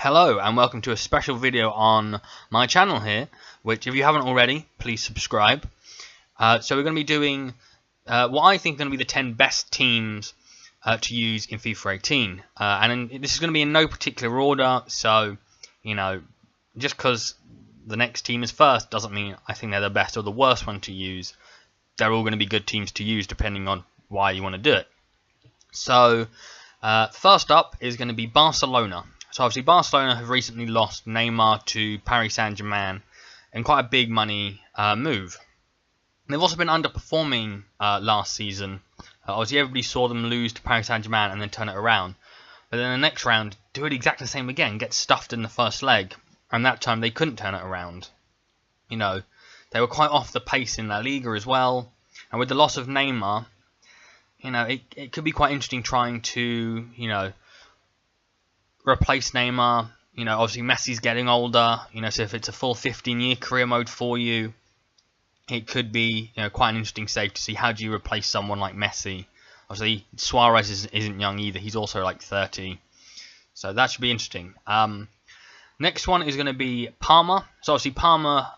Hello and welcome to a special video on my channel here, which if you haven't already, please subscribe. So we're going to be doing what I think are going to be the 10 best teams to use in FIFA 18. This is going to be in no particular order, so, you know, just because the next team is first doesn't mean I think they're the best or the worst one to use. They're all going to be good teams to use depending on why you want to do it. So, first up is going to be Barcelona. So obviously Barcelona have recently lost Neymar to Paris Saint-Germain in quite a big money move. They've also been underperforming last season. Obviously everybody saw them lose to Paris Saint-Germain and then turn it around. But then the next round, do it exactly the same again, get stuffed in the first leg. And that time they couldn't turn it around. You know, they were quite off the pace in La Liga as well. And with the loss of Neymar, you know, it could be quite interesting trying to, you know, replace Neymar. You know, obviously Messi's getting older, you know, so if it's a full 15-year career mode for you, it could be, you know, quite an interesting save to see how do you replace someone like Messi. Obviously Suarez isn't young either, he's also like 30, so that should be interesting. Next one is going to be Parma. So obviously Parma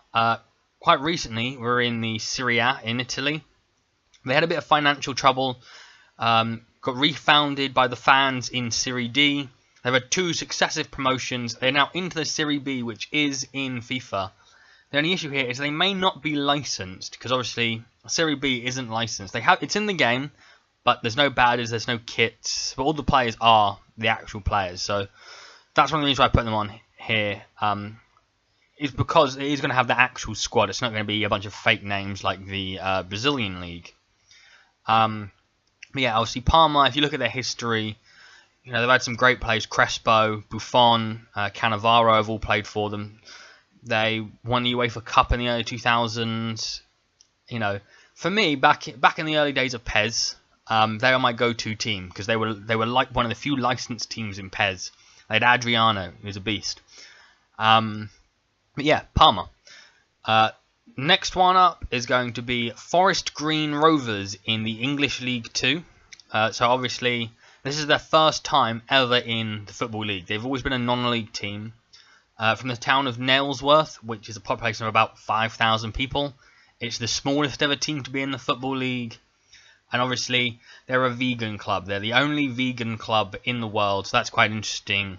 quite recently were in the Serie A in Italy. They had a bit of financial trouble, got refounded by the fans in Serie D. They've had 2 successive promotions. They're now into the Serie B, which is in FIFA. The only issue here is they may not be licensed, because obviously Serie B isn't licensed. It's in the game, but there's no badges, there's no kits, but all the players are the actual players. So that's one of the reasons why I put them on here. Is because it is going to have the actual squad. It's not going to be a bunch of fake names like the Brazilian league. But yeah, obviously Parma, if you look at their history, you know, they've had some great players. Crespo, Buffon, Cannavaro have all played for them. They won the UEFA Cup in the early 2000s. You know, for me, back in the early days of PES, they were my go-to team because they were like one of the few licensed teams in PES. They had Adriano, who's a beast. But yeah, Parma. Next one up is going to be Forest Green Rovers in the English League 2. So obviously, this is their first time ever in the Football League. They've always been a non-league team. From the town of Nailsworth, which is a population of about 5,000 people. It's the smallest ever team to be in the Football League. And obviously, they're a vegan club. They're the only vegan club in the world. So that's quite an interesting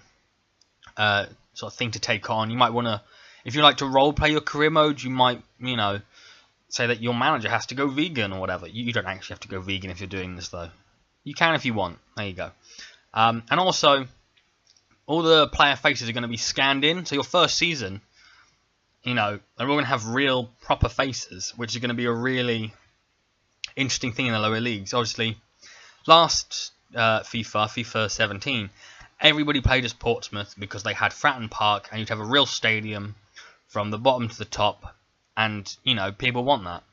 sort of thing to take on. You might want to, if you like to roleplay your career mode, you might, you know, say that your manager has to go vegan or whatever. You don't actually have to go vegan if you're doing this, though. You can if you want. There you go. And also, all the player faces are going to be scanned in. So your first season, you know, they're all going to have real, proper faces, which is going to be a really interesting thing in the lower leagues. Obviously, last FIFA 17, everybody played as Portsmouth because they had Fratton Park, and you'd have a real stadium from the bottom to the top, and, you know, people want that.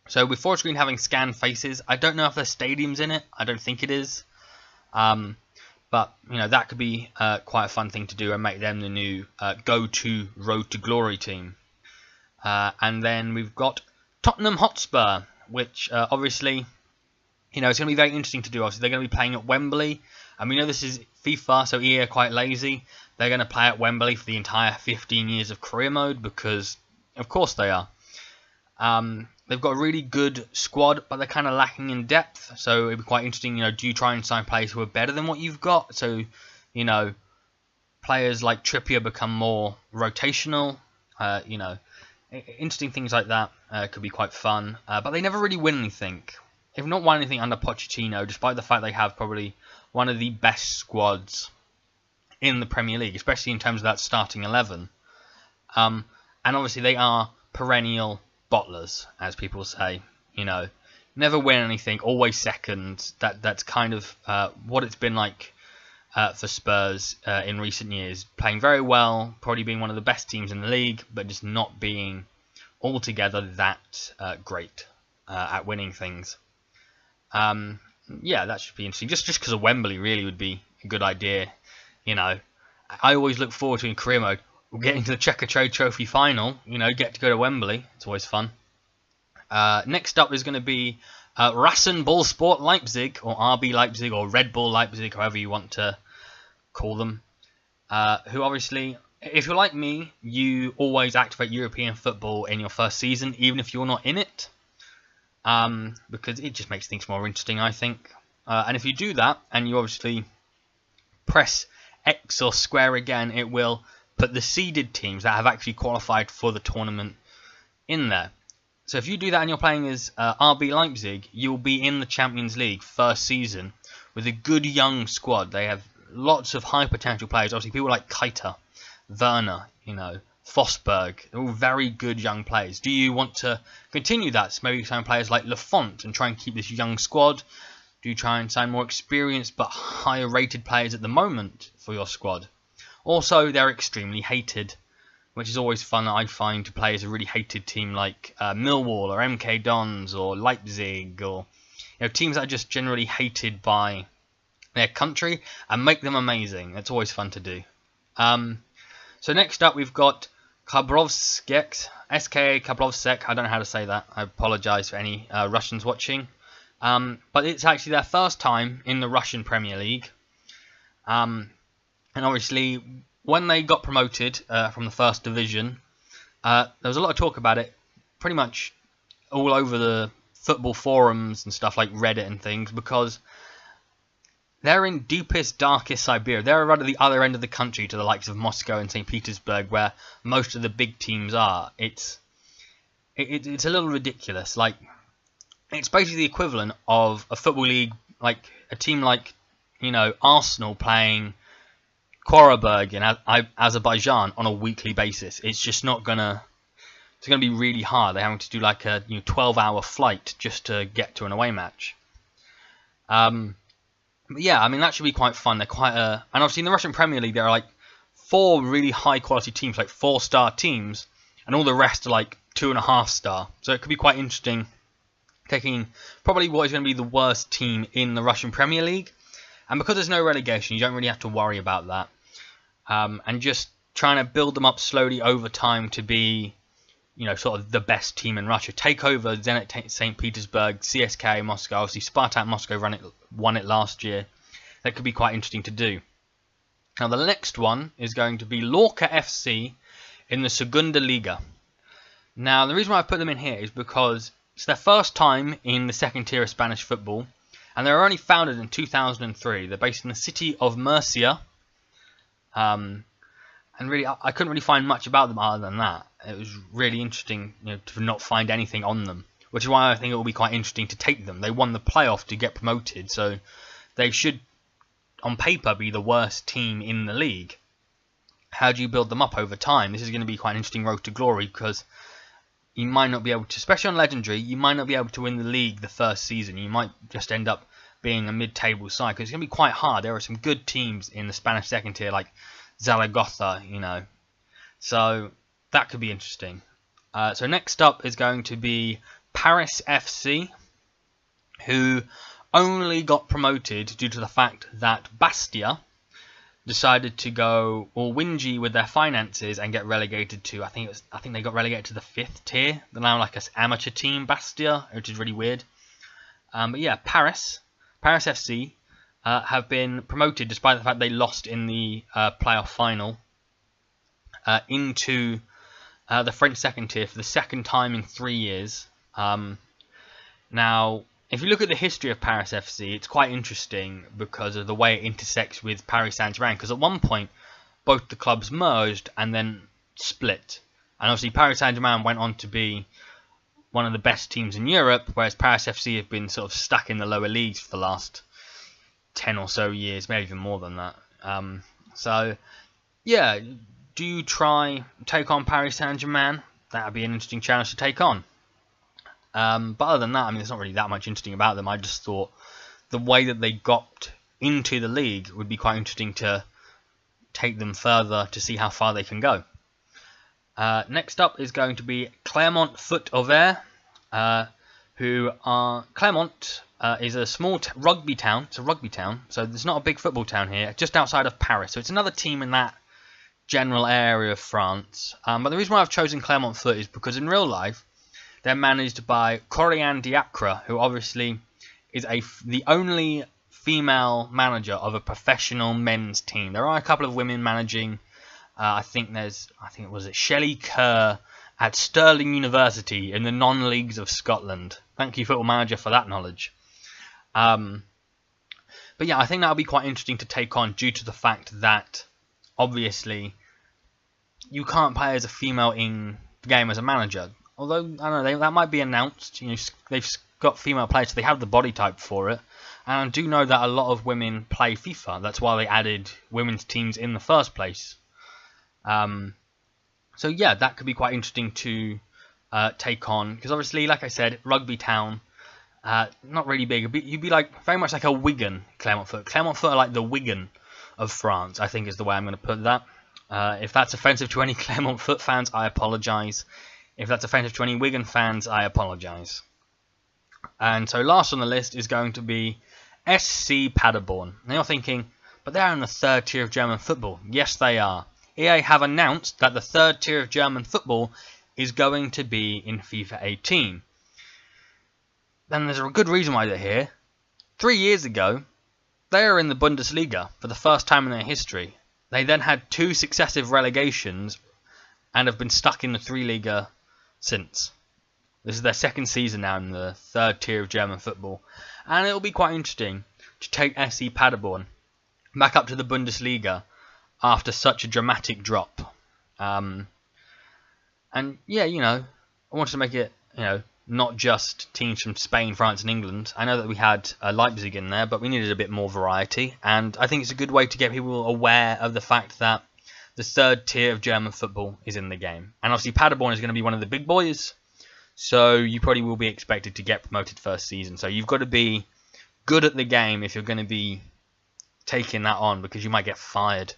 So with Forest Green having scanned faces, I don't know if there's stadiums in it. I don't think it is. But, you know, that could be quite a fun thing to do and make them the new go-to Road to Glory team. And then we've got Tottenham Hotspur, which obviously, you know, it's going to be very interesting to do. Obviously, they're going to be playing at Wembley. And we know this is FIFA, so EA are quite lazy. They're going to play at Wembley for the entire 15 years of career mode because, of course, they are. They've got a really good squad, but they're kind of lacking in depth. So it'd be quite interesting, you know, do you try and sign players who are better than what you've got? So, you know, players like Trippier become more rotational. You know, interesting things like that could be quite fun. But they never really win anything. They've not won anything under Pochettino, despite the fact they have probably one of the best squads in the Premier League, especially in terms of that starting 11. And obviously they are perennial bottlers, as people say. You know, never win anything, always second. That's kind of what it's been like for Spurs in recent years. Playing very well, probably being one of the best teams in the league, but just not being altogether that great at winning things. Yeah, that should be interesting. Just because of Wembley really would be a good idea. You know, I always look forward to in career mode, we'll get into the Checker Trade Trophy final, you know, get to go to Wembley. It's always fun. Next up is going to be Rasenballsport Leipzig, or RB Leipzig, or Red Bull Leipzig, however you want to call them. who obviously, if you're like me, you always activate European football in your first season, even if you're not in it, because it just makes things more interesting, I think. And if you do that, and you obviously press X or square again, it will put the seeded teams that have actually qualified for the tournament in there. So if you do that and you're playing as RB Leipzig, you'll be in the Champions League first season with a good young squad. They have lots of high potential players. Obviously, people like Keita, Werner, Fosberg. They're all very good young players. Do you want to continue that? So maybe sign players like Lafont and try and keep this young squad. Do you try and sign more experienced but higher rated players at the moment for your squad? Also, they're extremely hated, which is always fun, I find, to play as a really hated team like Millwall or MK Dons or Leipzig, or teams that are just generally hated by their country, and make them amazing. It's always fun to do. So next up we've got Khabrovsk, SKA Khabrovsk. I don't know how to say that. I apologise for any Russians watching. But it's actually their first time in the Russian Premier League. And obviously, when they got promoted from the first division, there was a lot of talk about it, pretty much all over the football forums and stuff like Reddit and things, because they're in deepest, darkest Siberia. They're right at the other end of the country to the likes of Moscow and St. Petersburg, where most of the big teams are. It's a little ridiculous. Like, it's basically the equivalent of a football league, like a team like, Arsenal playing Qarabağ in Azerbaijan on a weekly basis. It's just not gonna. It's gonna be really hard. They're having to do like a 12-hour flight just to get to an away match. But yeah, I mean that should be quite fun. They're quite and obviously in the Russian Premier League there are like 4 really high quality teams, like 4-star teams, and all the rest are like 2.5-star. So it could be quite interesting, taking probably what is going to be the worst team in the Russian Premier League. And because there's no relegation, you don't really have to worry about that. And just trying to build them up slowly over time to be, sort of the best team in Russia. Take over Zenit St. Petersburg, CSKA Moscow. Obviously, Spartak Moscow won it last year. That could be quite interesting to do. Now, the next one is going to be Lorca FC in the Segunda Liga. Now, the reason why I put them in here is because it's their first time in the second tier of Spanish football. And they were only founded in 2003. They're based in the city of Murcia. And really, I couldn't really find much about them other than that. It was really interesting, to not find anything on them. Which is why I think it will be quite interesting to take them. They won the playoff to get promoted, so they should, on paper, be the worst team in the league. How do you build them up over time? This is going to be quite an interesting road to glory, because you might not be able to, especially on Legendary, you might not be able to win the league the first season. You might just end up being a mid-table side, because it's going to be quite hard. There are some good teams in the Spanish second tier, like Zaragoza, So that could be interesting. So next up is going to be Paris FC, who only got promoted due to the fact that Bastia decided to go all whingy with their finances and get relegated to, I think they got relegated to the 5th tier. They're now like an amateur team, Bastia, which is really weird. But yeah, Paris FC have been promoted despite the fact they lost in the playoff final into the French second tier for the second time in 3 years. Now, if you look at the history of Paris FC, it's quite interesting because of the way it intersects with Paris Saint-Germain. Because at one point, both the clubs merged and then split. And obviously, Paris Saint-Germain went on to be one of the best teams in Europe, whereas Paris FC have been sort of stuck in the lower leagues for the last 10 or so years, maybe even more than that. So, yeah, do you take on Paris Saint-Germain? That would be an interesting challenge to take on. But other than that, I mean, there's not really that much interesting about them. I just thought the way that they got into the league would be quite interesting to take them further to see how far they can go. Next up is going to be Clermont Foot Over, Clermont is a small rugby town. It's a rugby town, so there's not a big football town here, just outside of Paris. So it's another team in that general area of France. But the reason why I've chosen Clermont Foot is because in real life, they're managed by Corian Diacre, who obviously is the only female manager of a professional men's team. There are a couple of women managing. I think it was Shelley Kerr at Stirling University in the non-leagues of Scotland. Thank you, Football Manager, for that knowledge. But yeah, I think that'll be quite interesting to take on due to the fact that obviously you can't play as a female in the game as a manager. Although I don't know, that might be announced. You know, they've got female players, so they have the body type for it. And I do know that a lot of women play FIFA. That's why they added women's teams in the first place. So yeah, that could be quite interesting to take on, because obviously, like I said, Rugby Town, not really big. You'd be like very much like a Wigan Clermont Foot. Clermont Foot are like the Wigan of France, I think is the way I'm going to put that. If that's offensive to any Clermont Foot fans, I apologise. If that's offensive to any Wigan fans, I apologise. And so last on the list is going to be SC Paderborn. Now you're thinking, but they're in the third tier of German football. Yes, they are. EA have announced that the third tier of German football is going to be in FIFA 18. Then there's a good reason why they're here. 3 years ago, they were in the Bundesliga for the first time in their history. They then had 2 successive relegations and have been stuck in the 3 Liga since. This is their second season now in the third tier of German football. And it'll be quite interesting to take SC Paderborn back up to the Bundesliga after such a dramatic drop. And yeah, you know, I wanted to make it, you know, not just teams from Spain, France and England. I know that we had Leipzig in there, but we needed a bit more variety. And I think it's a good way to get people aware of the fact that the third tier of German football is in the game. And obviously Paderborn is going to be one of the big boys, so you probably will be expected to get promoted first season. So you've got to be good at the game if you're going to be taking that on, because you might get fired.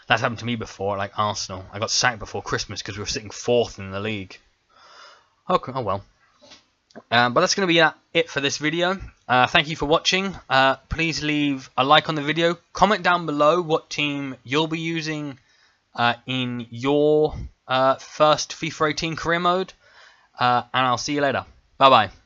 That's happened to me before, like Arsenal. I got sacked before Christmas because we were sitting 4th in the league. Okay, oh well. But that's going to be it for this video. Thank you for watching. Please leave a like on the video. Comment down below what team you'll be using in your first FIFA 18 career mode. And I'll see you later. Bye-bye.